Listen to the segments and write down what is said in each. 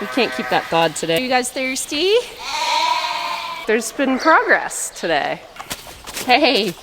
We can't keep that thawed today. Are you guys thirsty? There's been progress today. Hey.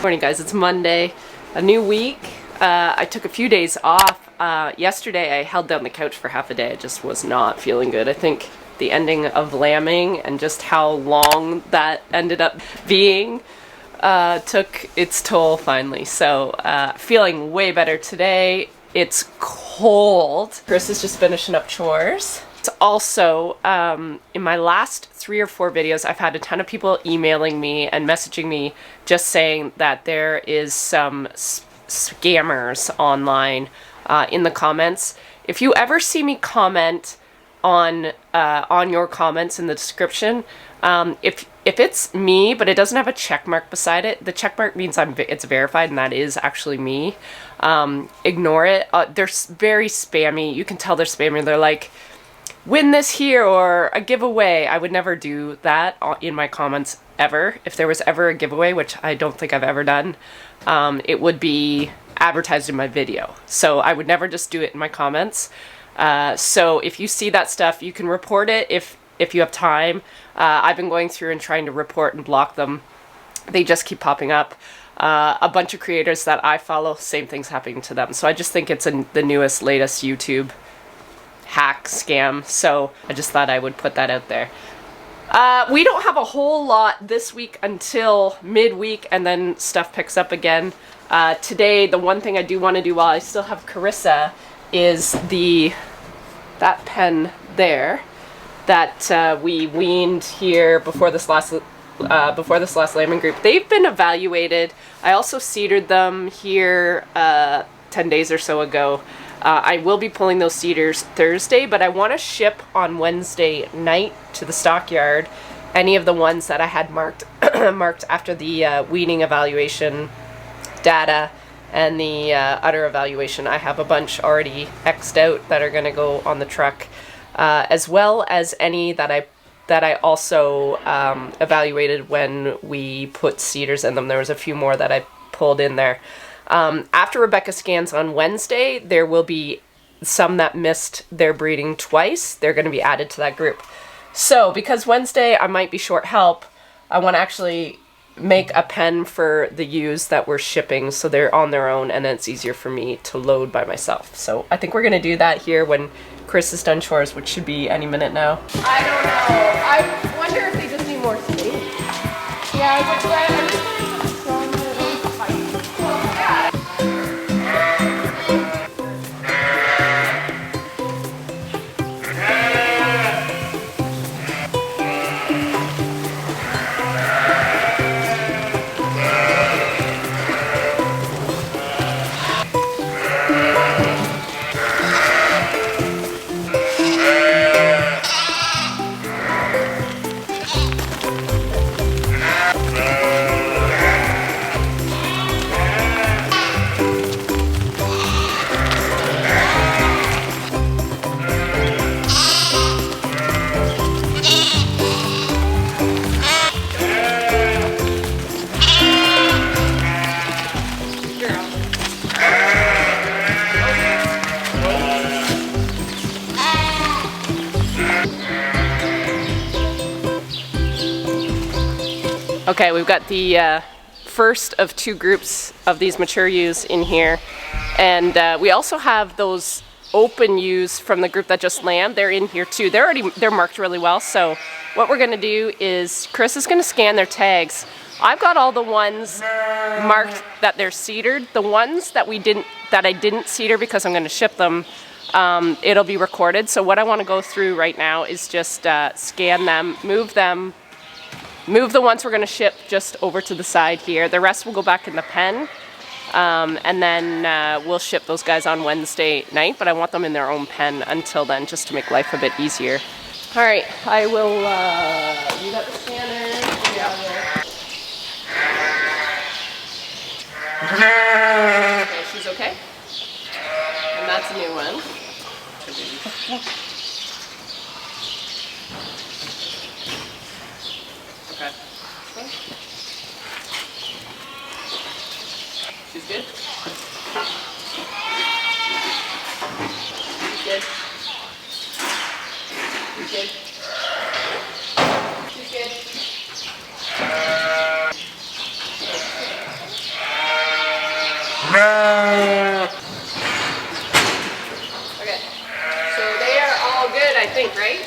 Morning guys, it's Monday, a new week. I took a few days off. Yesterday I held down the couch for half a day. I just was not feeling good. I think the ending of lambing and just how long that ended up being took its toll finally. So feeling way better today. It's cold. Chris is just finishing up chores. It's also, in my last 3 or 4 videos, I've had a ton of people emailing me and messaging me just saying that there is some scammers online in the comments. If you ever see me comment on your comments in the description, if it's me but it doesn't have a check mark beside it, the check mark means it's verified and that is actually me. Ignore it. They're very spammy. You can tell they're spammy. They're like, win this here or a giveaway. I would never do that in my comments ever. If there was ever a giveaway, which I don't think I've ever done, it would be advertised in my video. So I would never just do it in my comments. So if you see that stuff, you can report it if you have time. I've been going through and trying to report and block them. They just keep popping up. A bunch of creators that I follow, same thing's happening to them. So I just think it's the newest, latest YouTube hack scam, so I just thought I would put that out there. We don't have a whole lot this week until midweek, and then stuff picks up again. Today, the one thing I do want to do while I still have Carissa is that pen there that we weaned here before this last lambing group. They've been evaluated. I also seedered them here 10 days or so ago. I will be pulling those cedars Thursday, but I want to ship on Wednesday night to the stockyard any of the ones that I had marked after the weaning evaluation data and the udder evaluation. I have a bunch already X'd out that are going to go on the truck, as well as any that I also evaluated when we put cedars in them. There was a few more that I pulled in there. After Rebecca scans on Wednesday, there will be some that missed their breeding twice. They're going to be added to that group. So because Wednesday I might be short help, I want to actually make a pen for the ewes that we're shipping so they're on their own and then it's easier for me to load by myself. So I think we're going to do that here when Chris is done chores, which should be any minute now. I don't know. I wonder if they just need more space. Yeah, I just Okay, we've got the first of 2 groups of these mature ewes in here, and we also have those open ewes from the group that just lambed, they're in here too. They're marked really well. So what we're gonna do is Chris is gonna scan their tags. I've got all the ones marked that they're seedered. The ones that I didn't seeder because I'm gonna ship them, it'll be recorded. So what I wanna go through right now is just scan them, move the ones we're gonna ship just over to the side here. The rest will go back in the pen. And then we'll ship those guys on Wednesday night, but I want them in their own pen until then, just to make life a bit easier. All right, I will, you got the scanner? Yeah. Okay, she's okay. And that's a new one. Okay. She's good? She's good. She's good. She's good. Okay. So they are all good, I think, right?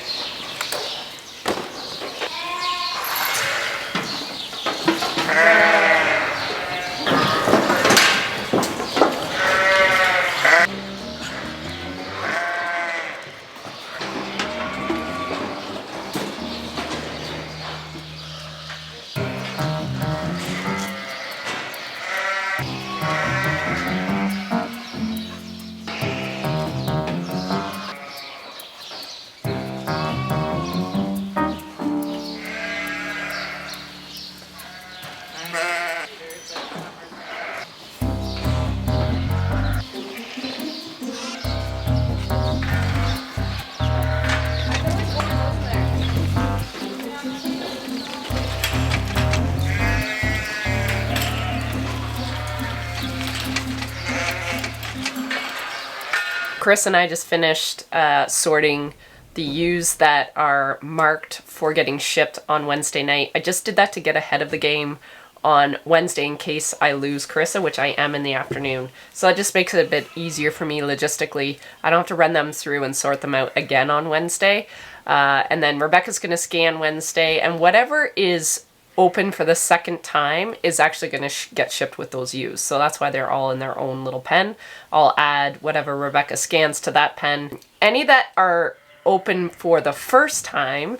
Chris and I just finished sorting the ewes that are marked for getting shipped on Wednesday night. I just did that to get ahead of the game on Wednesday in case I lose Carissa, which I am in the afternoon. So that just makes it a bit easier for me logistically. I don't have to run them through and sort them out again on Wednesday. And then Rebecca's going to scan Wednesday, and whatever is open for the second time is actually going to get shipped with those ewes. So that's why they're all in their own little pen. I'll add whatever Rebecca scans to that pen. Any that are open for the first time,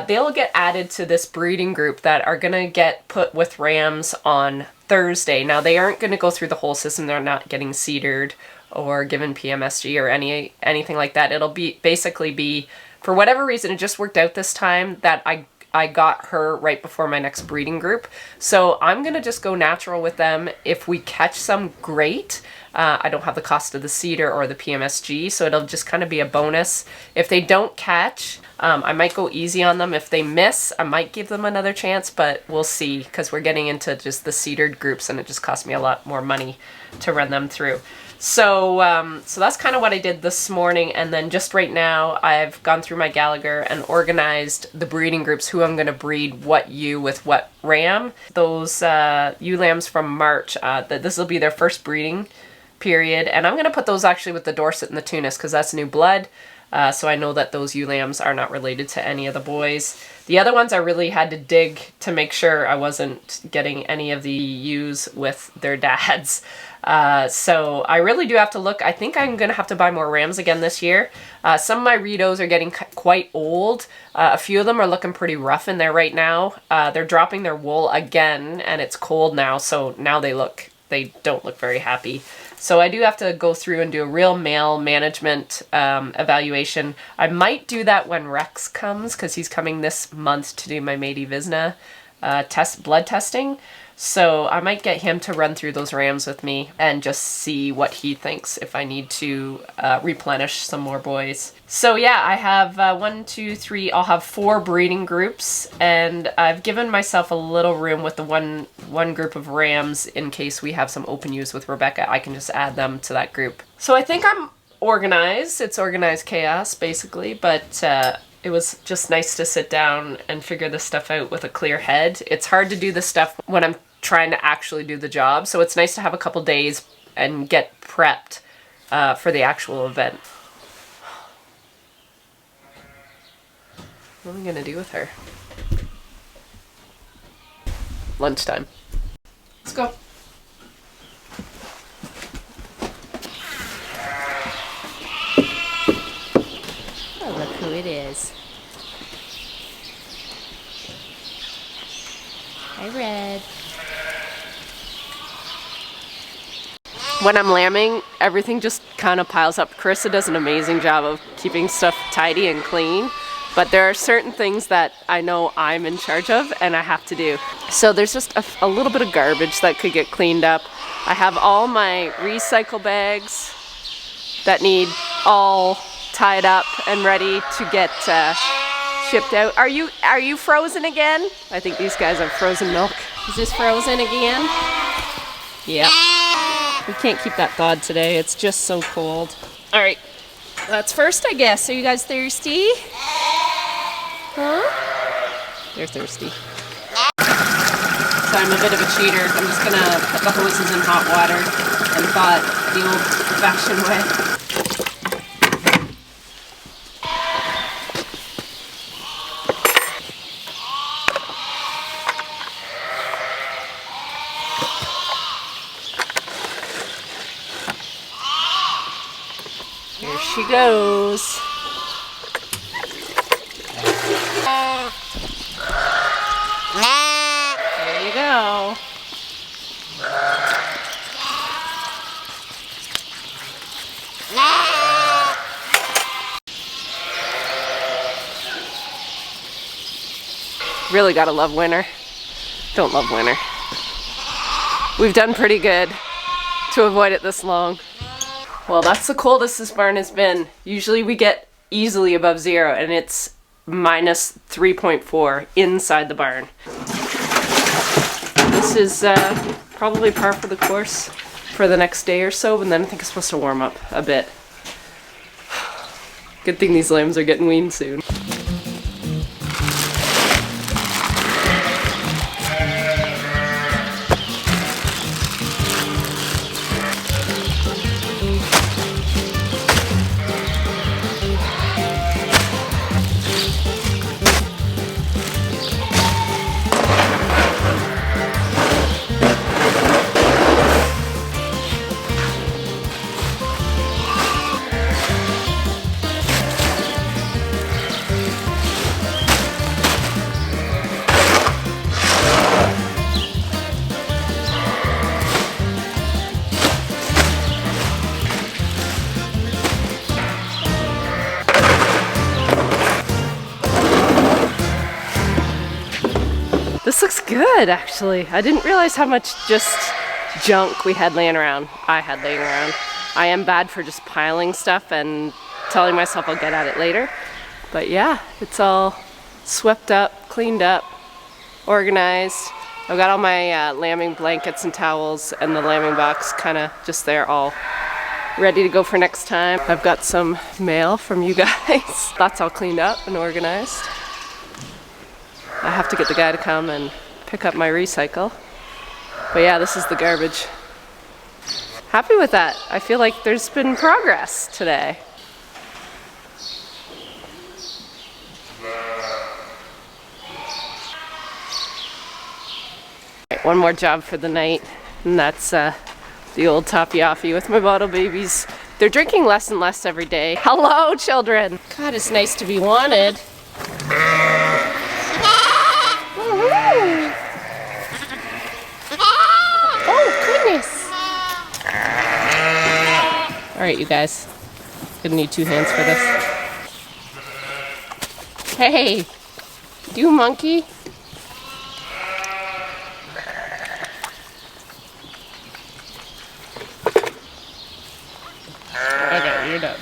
they'll get added to this breeding group that are going to get put with rams on Thursday. Now, they aren't going to go through the whole system. They're not getting seedered or given PMSG or anything like that. It'll be basically be, for whatever reason, it just worked out this time that I got her right before my next breeding group. So I'm going to just go natural with them. If we catch some, great. I don't have the cost of the seeder or the PMSG, so it'll just kind of be a bonus. If they don't catch, I might go easy on them. If they miss, I might give them another chance, but we'll see, because we're getting into just the seedered groups and it just costs me a lot more money to run them through. So so that's kind of what I did this morning, and then just right now I've gone through my Gallagher and organized the breeding groups, who I'm going to breed what ewe with what ram. Those ewe lambs from March, this will be their first breeding period, and I'm going to put those actually with the Dorset and the Tunis, because that's new blood. So I know that those ewe lambs are not related to any of the boys. The other ones I really had to dig to make sure I wasn't getting any of the ewes with their dads. So I really do have to look. I think I'm going to have to buy more rams again this year. Some of my Ritos are getting quite old. A few of them are looking pretty rough in there right now. They're dropping their wool again, and it's cold now, so now they don't look very happy. So I do have to go through and do a real male management evaluation. I might do that when Rex comes, because he's coming this month to do my Métis Vizsla blood testing. So I might get him to run through those rams with me and just see what he thinks if I need to replenish some more boys. So yeah, I have 1, 2, 3, I'll have 4 breeding groups, and I've given myself a little room with the one group of rams in case we have some open ewes with Rebecca. I can just add them to that group. So I think I'm organized. It's organized chaos basically, but it was just nice to sit down and figure this stuff out with a clear head. It's hard to do this stuff when I'm trying to actually do the job, so it's nice to have a couple days and get prepped for the actual event. What am I gonna do with her? Lunchtime. Let's go. Oh, look who it is. Hi, Red. When I'm lambing, everything just kind of piles up. Carissa does an amazing job of keeping stuff tidy and clean, but there are certain things that I know I'm in charge of and I have to do. So there's just a little bit of garbage that could get cleaned up. I have all my recycle bags that need all tied up and ready to get shipped out. Are you frozen again? I think these guys have frozen milk. Is this frozen again? Yeah. We can't keep that thawed today. It's just so cold. All right, that's first, I guess. Are you guys thirsty? Huh? They're thirsty. So I'm a bit of a cheater. I'm just gonna put the hoses in hot water and thaw it the old-fashioned way. Here she goes. There you go. Really gotta love winter. Don't love winter. We've done pretty good to avoid it this long. Well, that's the coldest this barn has been. Usually we get easily above 0 and it's minus 3.4 inside the barn. This is probably par for the course for the next day or so, and then I think it's supposed to warm up a bit. Good thing these lambs are getting weaned soon. This looks good, actually. I didn't realize how much just junk we had laying around. I am bad for just piling stuff and telling myself I'll get at it later. But yeah, it's all swept up, cleaned up, organized. I've got all my lambing blankets and towels and the lambing box kind of just there, all ready to go for next time. I've got some mail from you guys. That's all cleaned up and organized. I have to get the guy to come and pick up my recycle. But yeah, this is the garbage. Happy with that. I feel like there's been progress today. Right, one more job for the night, and that's the old toppy offie with my bottle babies. They're drinking less and less every day. Hello, children. God, it's nice to be wanted. Oh, goodness. All right, you guys. Gonna need 2 hands for this. Hey, you monkey. Okay, you're done.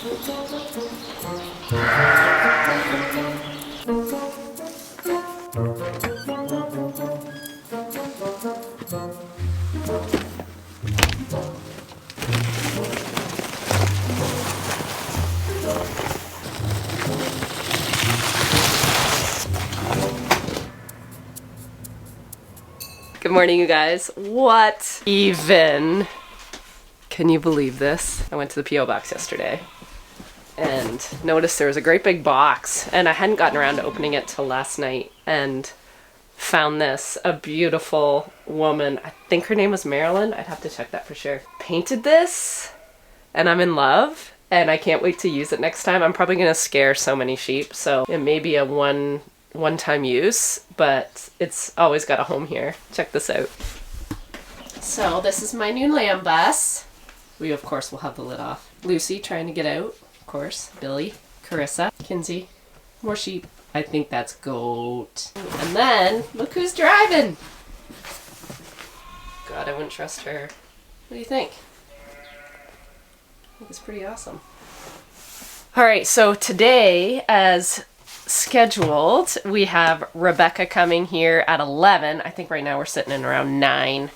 Good morning, you guys. What even? Can you believe this? I went to the P.O. box yesterday and noticed there was a great big box, and I hadn't gotten around to opening it till last night, and found this. A beautiful woman, I think her name was Marilyn, I'd have to check that for sure, painted this, and I'm in love, and I can't wait to use it next time. I'm probably gonna scare so many sheep, so it may be a one-time use, but it's always got a home here. Check this out. So this is my new lamb bus. We of course will have the lid off. Lucy trying to get out, of course. Billy, Carissa, Kinsey, more sheep. I think that's goat. And then look who's driving. God, I wouldn't trust her. What do you think? I think it's pretty awesome. All right, so today, as scheduled, we have Rebecca coming here at 11. I think right now we're sitting in around 9.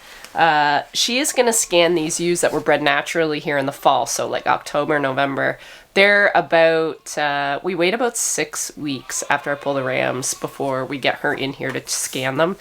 She is going to scan these ewes that were bred naturally here in the fall, so like October, November. They're about, we wait about 6 weeks after I pull the rams before we get her in here to scan them.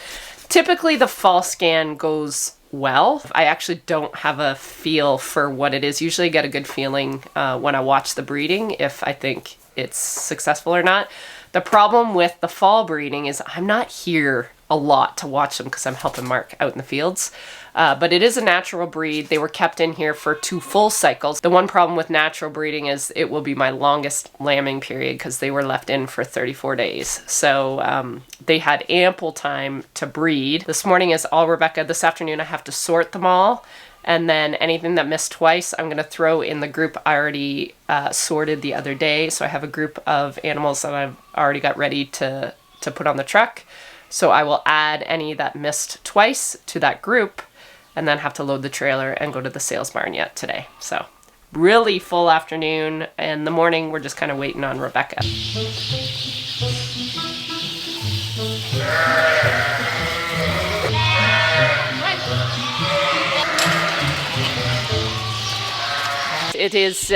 Typically the fall scan goes well. I actually don't have a feel for what it is. Usually I get a good feeling when I watch the breeding if I think it's successful or not. The problem with the fall breeding is I'm not here a lot to watch them because I'm helping Mark out in the fields. But it is a natural breed. They were kept in here for 2 full cycles. The one problem with natural breeding is it will be my longest lambing period because they were left in for 34 days. So they had ample time to breed. This morning is all Rebecca. This afternoon I have to sort them all. And then anything that missed twice, I'm going to throw in the group I already sorted the other day. So I have a group of animals that I've already got ready to put on the truck. So I will add any that missed twice to that group and then have to load the trailer and go to the sales barn yet today. So really full afternoon. In the morning, we're just kind of waiting on Rebecca. It is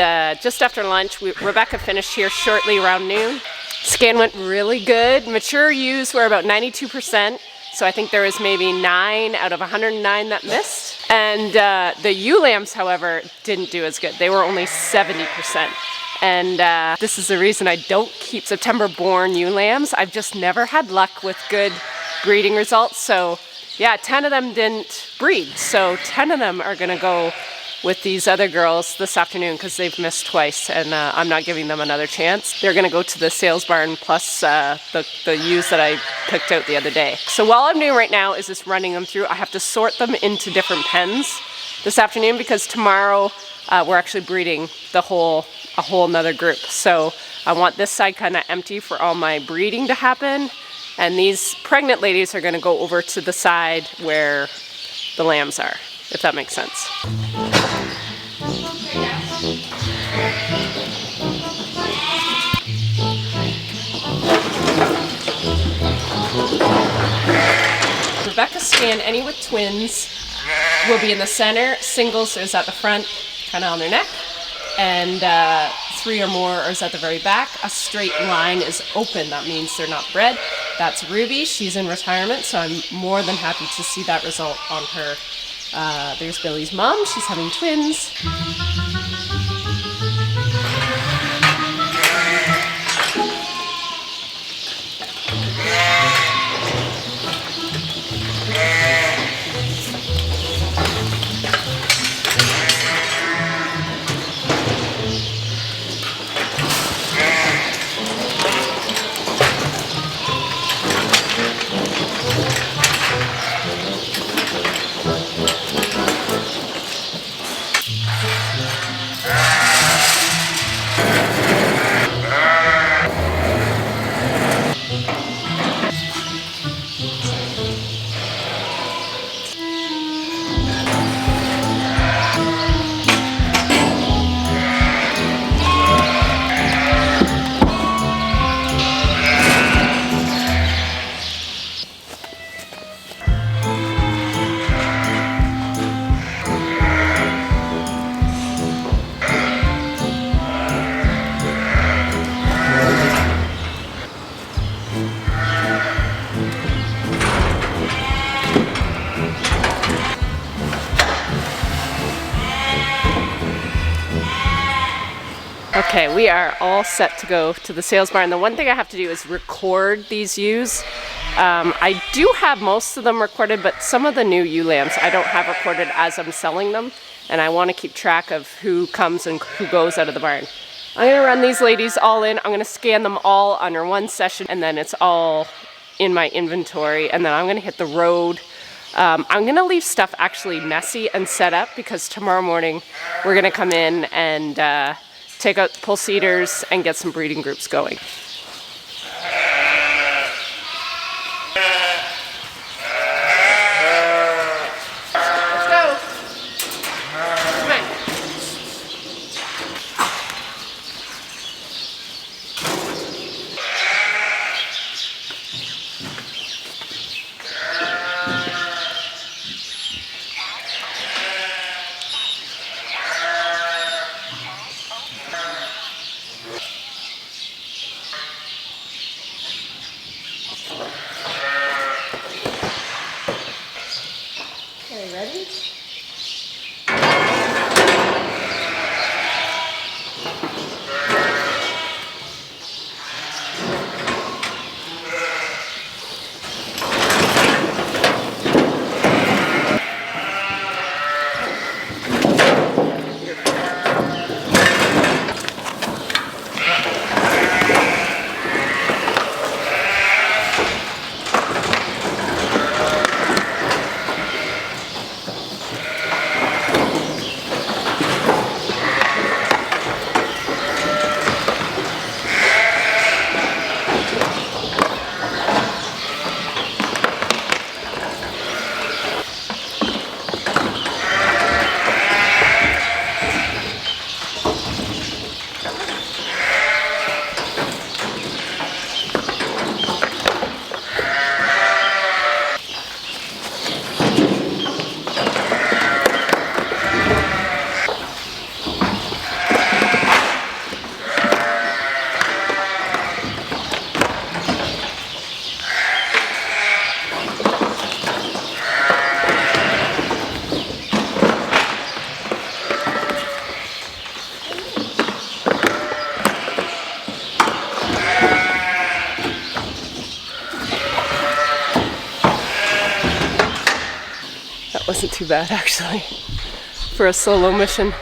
just after lunch. Rebecca finished here shortly around noon. Scan went really good. Mature ewes were about 92%. So I think there was maybe 9 out of 109 that missed. And the ewe lambs, however, didn't do as good. They were only 70%. And this is the reason I don't keep September-born ewe lambs. I've just never had luck with good breeding results. So yeah, 10 of them didn't breed. So 10 of them are gonna go with these other girls this afternoon because they've missed twice, and I'm not giving them another chance. They're gonna go to the sales barn plus the ewes that I picked out the other day. So while I'm doing right now is just running them through. I have to sort them into different pens this afternoon because tomorrow we're actually breeding a whole nother group. So I want this side kind of empty for all my breeding to happen, and these pregnant ladies are gonna go over to the side where the lambs are, if that makes sense. Rebecca scan any with twins will be in the center. Singles is at the front, kind of on their neck, and 3 or more is at the very back. A straight line is open. That means they're not bred. That's Ruby. She's in retirement, so I'm more than happy to see that result on her. There's Billy's mom. She's having twins. Okay, we are all set to go to the sales barn. The one thing I have to do is record these ewes. I do have most of them recorded, but some of the new ewe lambs I don't have recorded as I'm selling them, and I want to keep track of who comes and who goes out of the barn. I'm going to run these ladies all in. I'm going to scan them all under one session, and then it's all in my inventory, and then I'm going to hit the road. I'm going to leave stuff actually messy and set up, because tomorrow morning we're going to come in and take out the pull seeders and get some breeding groups going. Let's go. Come on. Okay, ready? That wasn't too bad actually for a solo mission.